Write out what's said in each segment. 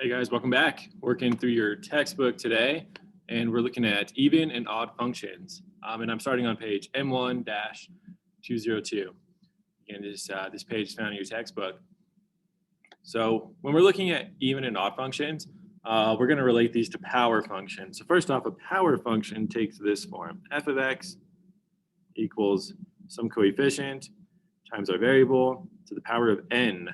Hey guys, welcome back. Working through your textbook today, and we're looking at even and odd functions. And I'm starting on page M1-202. Again, this page is found in your textbook. So when we're looking at even and odd functions, we're going to relate these to power functions. So first off, a power function takes this form: f of x equals some coefficient times our variable to the power of n.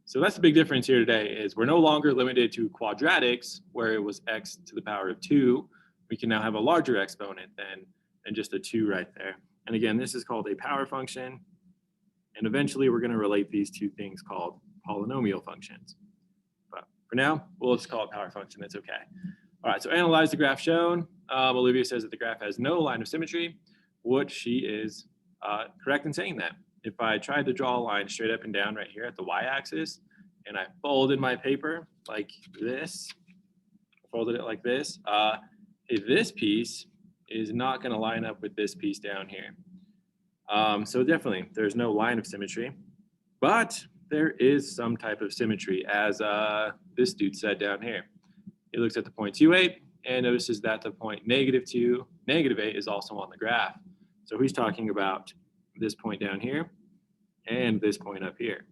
So that's the big difference here today is we're no longer limited to quadratics where it was x to the power of 2. We can now have a larger exponent than just a 2 right there. And again, this is called a power function. And eventually we're going to relate these two things called polynomial functions. But for now, we'll just call it power function. That's okay. All right, so analyze the graph shown. Olivia says that the graph has no line of symmetry, which she is correct in saying that. If I tried to draw a line straight up and down right here at the y-axis, and I folded my paper like this, folded it like this, this piece is not going to line up with this piece down here. So definitely, there's no line of symmetry, but there is some type of symmetry, as this dude said down here. He looks at the point 2,8 and notices that the point -2, -8 is also on the graph. So he's talking about this point down here and this point up here.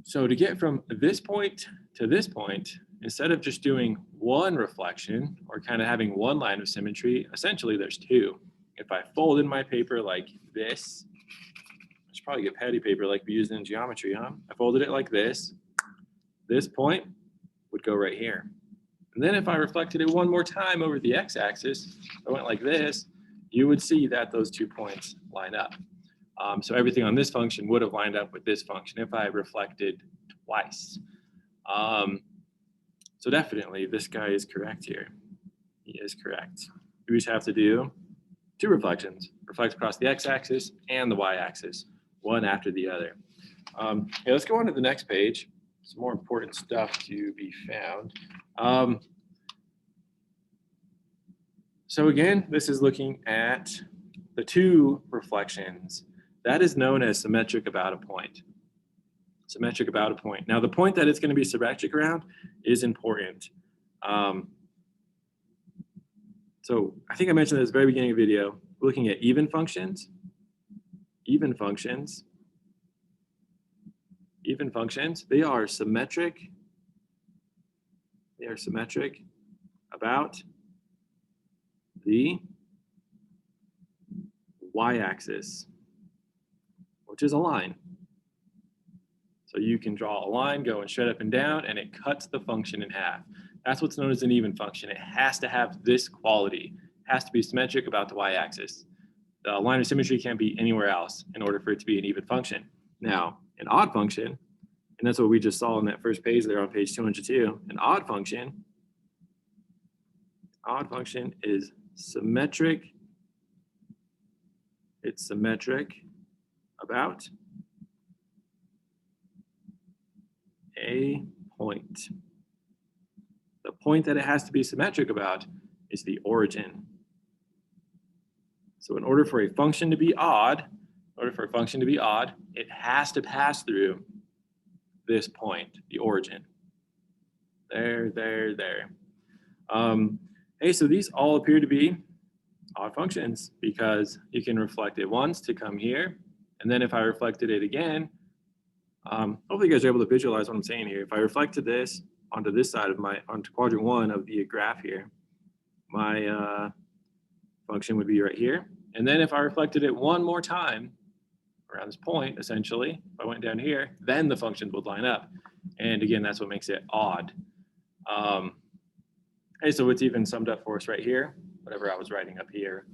So to get from this point to this point, instead of just doing one reflection or kind of having one line of symmetry, essentially there's two. If I folded my paper like this, I should probably get patty paper like we used in geometry, huh? I folded it like this point would go right here. And then if I reflected it one more time over the x-axis, I went like this, you would see that those 2 points line up. So everything on this function would have lined up with this function if I reflected twice. So definitely this guy is correct here. He is correct. We just have to do 2 reflections, reflect across the x-axis and the y-axis, one after the other. Let's go on to the next page. Some more important stuff to be found. So again, this is looking at the 2 reflections. That is known as symmetric about a point. Symmetric about a point. Now, the point that it's going to be symmetric around is important. So I think I mentioned at the very beginning of the video, looking at even functions. Even functions, they are symmetric. They are symmetric about the y-axis, which is a line. So you can draw a line going straight up and down, and it cuts the function in half. That's what's known as an even function. It has to have this quality. It has to be symmetric about the y-axis. The line of symmetry can't be anywhere else in order for it to be an even function. Now, an odd function, and that's what we just saw in that first page there on page 202, an odd function is symmetric. It's symmetric about a point. The point that it has to be symmetric about is the origin. So in order for a function to be odd, it has to pass through this point, the origin. There. Hey, so these all appear to be odd functions because you can reflect it once to come here, and then if I reflected it again, hopefully you guys are able to visualize what I'm saying here. If I reflected this onto this side of onto quadrant 1 of the graph here, my function would be right here. And then if I reflected it one more time around this point, essentially, if I went down here, then the functions would line up. And again, that's what makes it odd. Hey, so it's even summed up for us right here, whatever I was writing up here.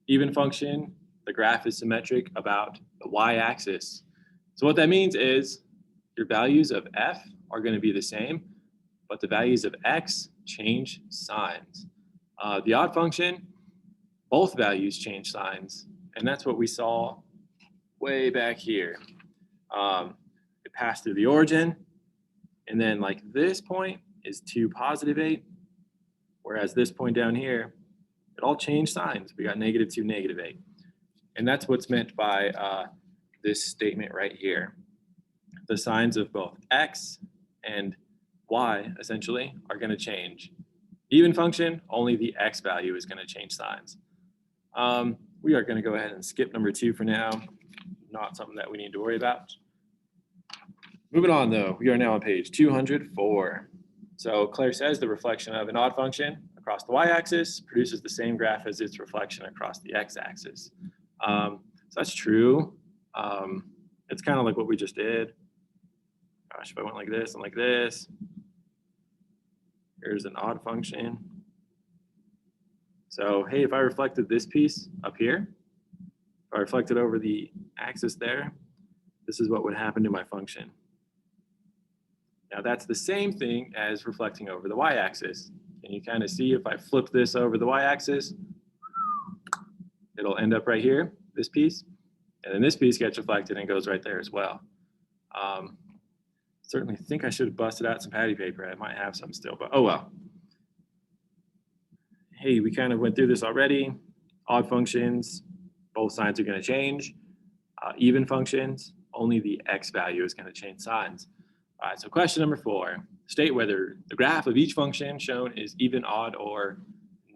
Even function, the graph is symmetric about the y-axis. So what that means is your values of f are going to be the same, but the values of x change signs. The odd function, both values change signs, and that's what we saw way back here. It passed through the origin, and then like this point is 2, +8, whereas this point down here, it all changed signs. We got -2, -8. And that's what's meant by this statement right here. The signs of both x and y, essentially, are going to change. Even function, only the x value is going to change signs. We are going to go ahead and skip number 2 for now. Not something that we need to worry about. Moving on, though, we are now on page 204. So Claire says the reflection of an odd function across the y-axis produces the same graph as its reflection across the x-axis. So that's true. It's kind of like what we just did. Gosh, if I went like this and like this, here's an odd function. So, hey, if I reflected this piece up here, if I reflected over the axis there, this is what would happen to my function. Now that's the same thing as reflecting over the y-axis. Can you kind of see if I flip this over the y-axis, it'll end up right here, this piece, and then this piece gets reflected and goes right there as well. Certainly think I should have busted out some patty paper. I might have some still, but oh well. Hey, we kind of went through this already. Odd functions, both signs are going to change. Even functions, only the x value is going to change signs. All right, so question number 4. State whether the graph of each function shown is even, odd, or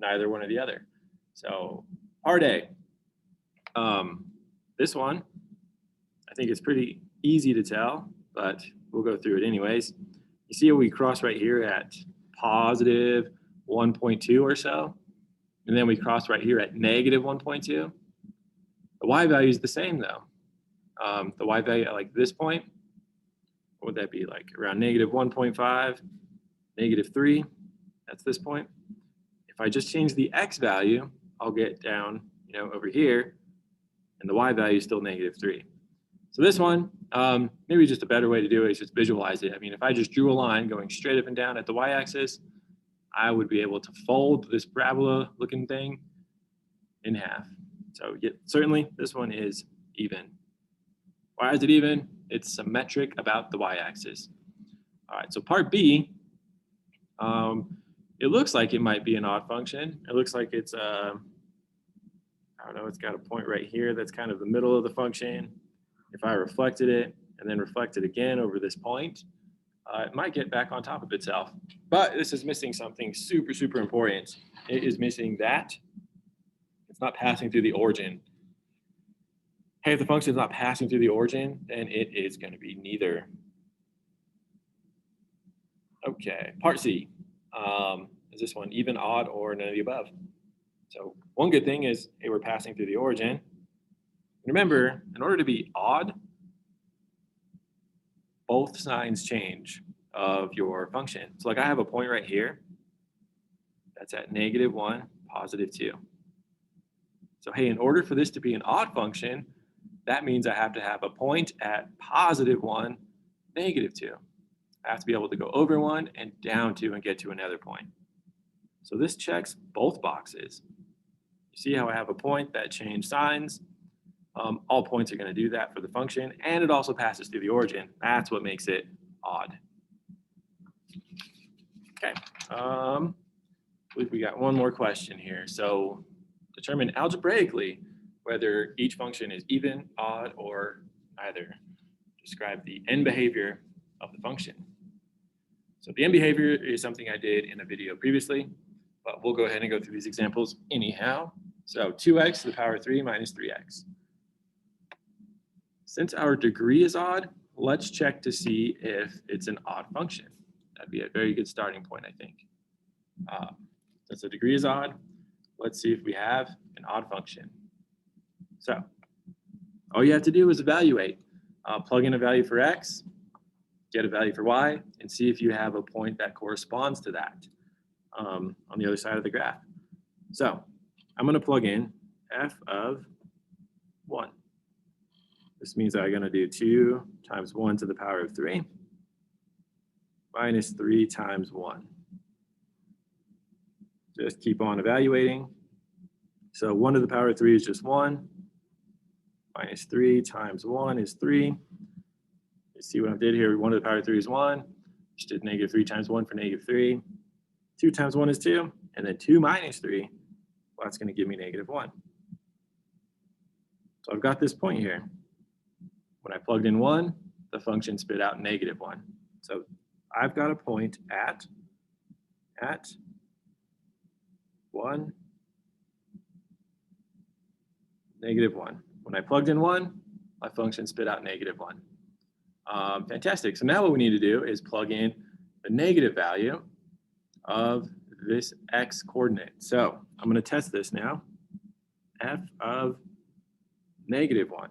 neither one or the other. So part A. This one, I think it's pretty easy to tell, but we'll go through it anyways. You see how we cross right here at positive 1.2 or so, and then we cross right here at negative 1.2. The y value is the same though. The y value at like this point, what would that be, like around negative 1.5, negative 3, that's this point. If I just change the x value, I'll get down, over here, and the y value is still negative 3. So this one, maybe just a better way to do it is just visualize it. I mean, if I just drew a line going straight up and down at the y-axis, I would be able to fold this parabola looking thing in half. So yeah, certainly this one is even. Why is it even? It's symmetric about the y-axis. All right, so part B, it looks like it might be an odd function. It looks like it's, I don't know, it's got a point right here that's kind of the middle of the function. If I reflected it and then reflected again over this point, it might get back on top of itself. But this is missing something super, super important. It is missing that it's not passing through the origin. Hey, if the function is not passing through the origin, then it is going to be neither. Okay, part C. Is this one even, odd, or none of the above? So one good thing is, hey, we're passing through the origin. Remember, in order to be odd, both signs change of your function. So like I have a point right here that's at negative 1, positive 2. So hey, in order for this to be an odd function, that means I have to have a point at positive 1, negative 2. I have to be able to go over 1 and down 2 and get to another point. So this checks both boxes. You see how I have a point that changed signs? All points are going to do that for the function, and it also passes through the origin. That's what makes it odd. Okay, I believe we got one more question here. So determine algebraically whether each function is even, odd, or neither. Describe the end behavior of the function. So the end behavior is something I did in a video previously, but we'll go ahead and go through these examples anyhow. So 2x to the power 3 minus 3x. Since our degree is odd, let's check to see if it's an odd function. That'd be a very good starting point, I think. Since the degree is odd, let's see if we have an odd function. So all you have to do is evaluate. Plug in a value for x, get a value for y, and see if you have a point that corresponds to that on the other side of the graph. So I'm going to plug in f of 1. This means I'm going to do 2 times 1 to the power of 3 minus 3 times 1. Just keep on evaluating. So 1 to the power of 3 is just 1. Minus 3 times 1 is 3. You see what I did here? 1 to the power of 3 is 1. Just did negative 3 times 1 for negative 3. 2 times 1 is 2. And then 2 minus 3, well, that's going to give me negative 1. So I've got this point here. When I plugged in 1, the function spit out negative 1. So I've got a point at 1, -1. When I plugged in 1, my function spit out -1. Fantastic. So now what we need to do is plug in the negative value of this x coordinate. So I'm going to test this now. F of -1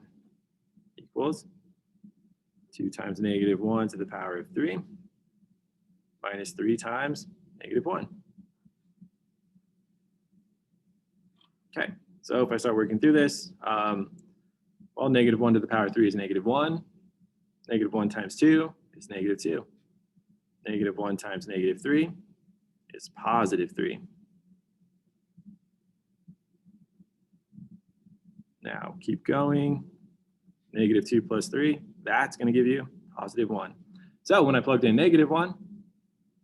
equals 2 times -1 to the power of 3 minus 3 times -1. Okay, so if I start working through this, well, -1 to the power of 3 is -1. -1 times 2 is -2. -1 times -3 is +3. Now keep going. -2 plus 3, that's going to give you +1. So when I plugged in -1,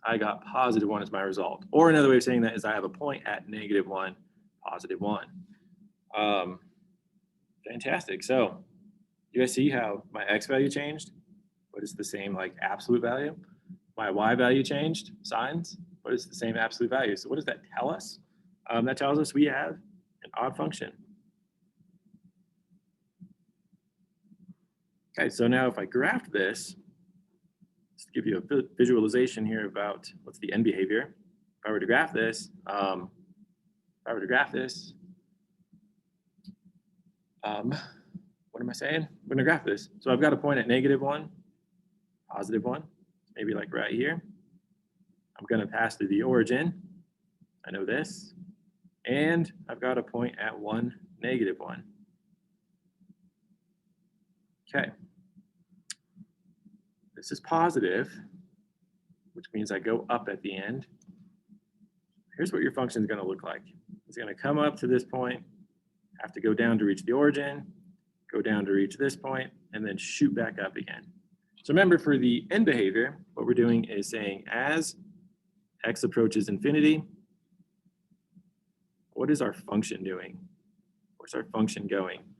I got +1 as my result. Or another way of saying that is I have a point at -1, +1. Fantastic. So you guys see how my x value changed, but it's the same like absolute value. My y value changed, signs, but it's the same absolute value. So what does that tell us? That tells us we have an odd function. Okay, so now if I graph this, just to give you a visualization here about what's the end behavior. If I were to graph this, what am I saying? I'm going to graph this. So I've got a point at -1, +1, maybe like right here. I'm going to pass through the origin. I know this. And I've got a point at 1, -1. Okay. This is positive, which means I go up at the end. Here's what your function is going to look like. It's going to come up to this point, have to go down to reach the origin, go down to reach this point, and then shoot back up again. So remember, for the end behavior, what we're doing is saying as x approaches infinity, what is our function doing? Where's our function going?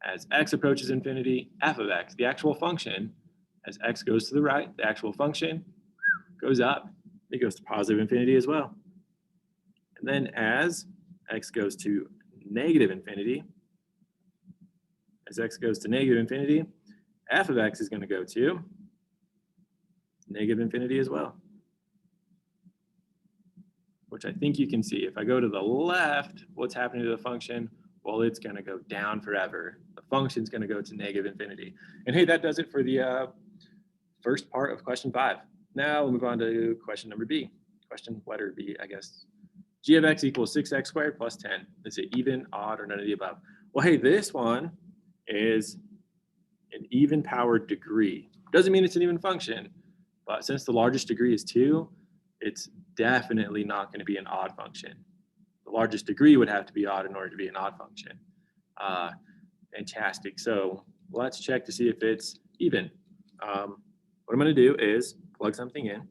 As x approaches infinity, f of x, the actual function, as x goes to the right, the actual function goes up. It goes to positive infinity as well. And then as x goes to negative infinity, as x goes to negative infinity, f of x is going to go to negative infinity as well. Which I think you can see. If I go to the left, what's happening to the function? Well, it's going to go down forever. The function's going to go to negative infinity. And hey, that does it for the first part of question 5. Now we'll move on to question number B. Question letter B, I guess. G of x equals 6x squared plus 10. Is it even, odd, or none of the above? Well, hey, this one is an even powered degree. Doesn't mean it's an even function, but since the largest degree is 2, it's definitely not going to be an odd function. The largest degree would have to be odd in order to be an odd function. Fantastic. So let's check to see if it's even. What I'm going to do is plug something in.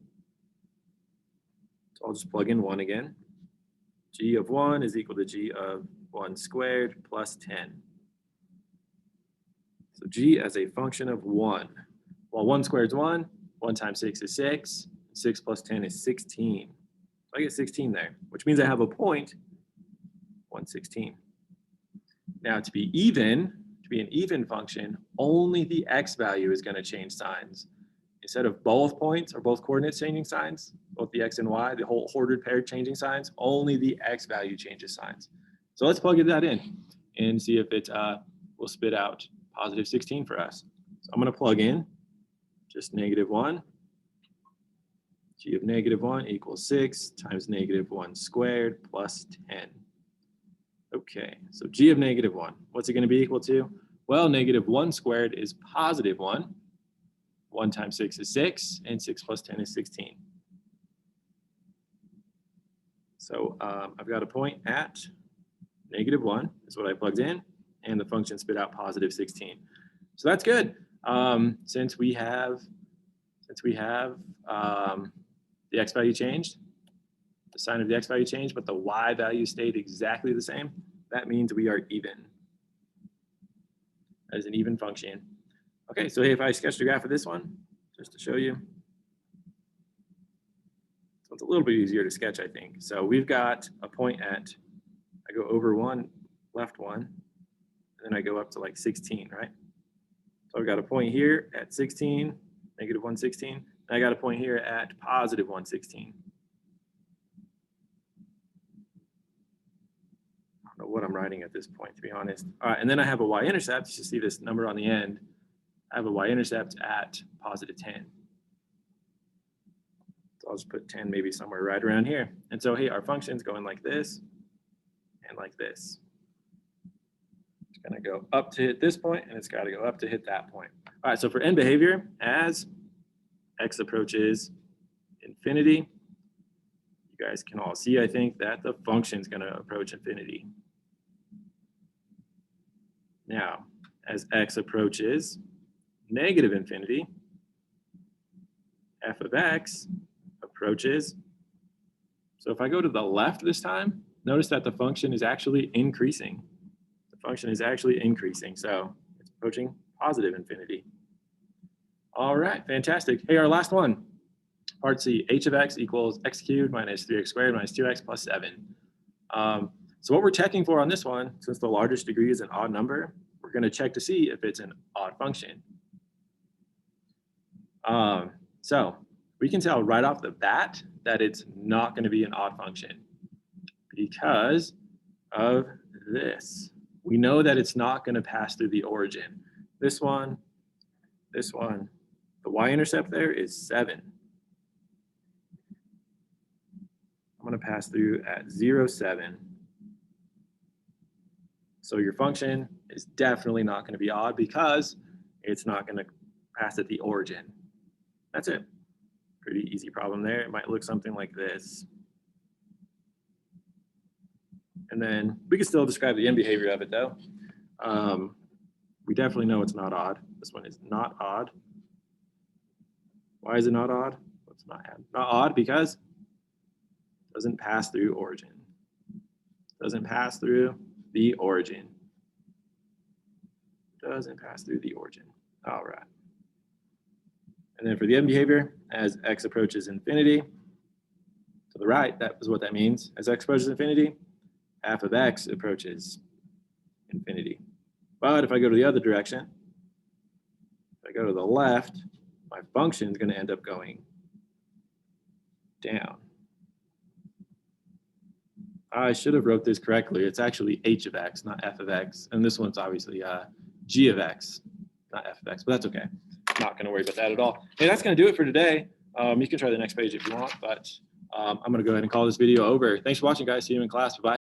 So I'll just plug in 1 again. G of 1 is equal to G of 1 squared plus 10. So G as a function of 1. Well, 1 squared is 1. 1 times 6 is 6. 6 plus 10 is 16. So I get 16 there, which means I have a point, 116. Now to be an even function, only the x value is going to change signs. Instead of both points or both coordinates changing signs, both the x and y, the whole ordered pair changing signs, only the x value changes signs. So let's plug that in and see if it will spit out positive 16 for us. So I'm going to plug in just -1. G of -1 equals 6 times -1 squared plus 10. Okay, so G of -1, what's it going to be equal to? Well, -1 squared is positive 1. 1 times 6 is 6, and 6 plus 10 is 16. So I've got a point at -1 is what I plugged in, and the function spit out positive 16. So that's good. Since we have the x value changed, the sign of the x value changed, but the y value stayed exactly the same, that means we are even. That is an even function. Okay, so if I sketched a graph of this one, just to show you. It's a little bit easier to sketch, I think. So we've got a point at, I go over one, left one, and then I go up to like 16, right? So I've got a point here at 16, negative 116, and I got a point here at positive 116. I don't know what I'm writing at this point, to be honest. All right, and then I have a y-intercept. You should see this number on the end. I have a y-intercept at positive 10. So I'll just put 10 maybe somewhere right around here. And so, hey, our function's going like this and like this. It's going to go up to hit this point, and it's got to go up to hit that point. All right, so for end behavior, as x approaches infinity, you guys can all see, I think, that the function's going to approach infinity. Now, as x approaches negative infinity, f of x approaches. So if I go to the left this time, notice that the function is actually increasing. The function is actually increasing, so it's approaching positive infinity. All right, fantastic. Hey, our last one, part C, h of x equals x cubed minus 3x squared minus 2x plus 7. So what we're checking for on this one, since the largest degree is an odd number, we're going to check to see if it's an odd function. So we can tell right off the bat that it's not going to be an odd function because of this. We know that it's not going to pass through the origin. This one, the y-intercept there is 7. I'm going to pass through at 0, 7. So your function is definitely not going to be odd because it's not going to pass at the origin. That's it. Pretty easy problem there. It might look something like this. And then we can still describe the end behavior of it though. We definitely know it's not odd. This one is not odd. Why is it not odd? It's not odd because it doesn't pass through origin. Doesn't pass through the origin. Doesn't pass through the origin. All right. And then for the end behavior, as x approaches infinity, to the right, that is what that means. As x approaches infinity, f of x approaches infinity. But if I go to the other direction, if I go to the left, my function is going to end up going down. I should have wrote this correctly. It's actually h of x, not f of x. And this one's obviously g of x, not f of x, but that's okay. Not going to worry about that at all. Hey, that's going to do it for today. You can try the next page if you want, but I'm going to go ahead and call this video over. Thanks for watching, guys. See you in class. Bye-bye.